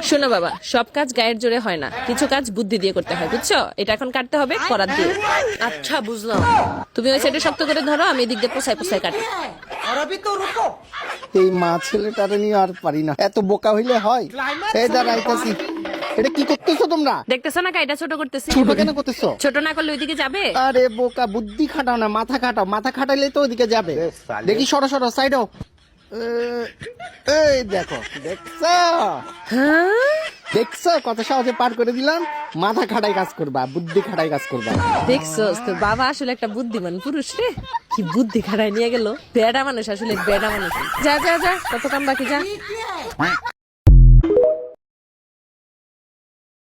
শোনো বাবা, সব কাজ গায়ের জোরে হয় না, কিছু কাজ বুদ্ধি দিয়ে করতে হয়, বুঝছো? এটা এখন কাটতে হবে করার দিয়ে। আচ্ছা বুঝলাম। তুমি ওই সাইডে শক্ত করে ধরো, আমি এদিক দিয়ে পোছায় পোছায় কাটি। এই মা ছেলেটারে নিয়ে আর পারি না, এত বোকা হইলে হয়। এই দাঁড়াইতাছি, এটা কি করতেছো তোমরা? দেখতেছো না কাইটা ছোট করতেছি? ছোট কেন করতেছো? ছোট না করলে ওইদিকে যাবে? আরে বোকা, বুদ্ধি খাটাও না, মাথা খাটাও। মাথা খাটাইলে তো ওইদিকে যাবে। দেখি সরো সরো সাইডও। এই দেখো, দেখছো দেখছো কত সহজে পার করে দিলাম। মাথা খাটাই কাজ করবা, বুদ্ধি খাটাই কাজ করবা। দেখছো তোর বাবা আসলে একটা বুদ্ধিমান পুরুষ রে, কি বুদ্ধি খাটাই নিয়ে গেল। বেডা মানুষ, আসলে বেডা মানুষ। যা যা যা, কত কাম বাকি, যা।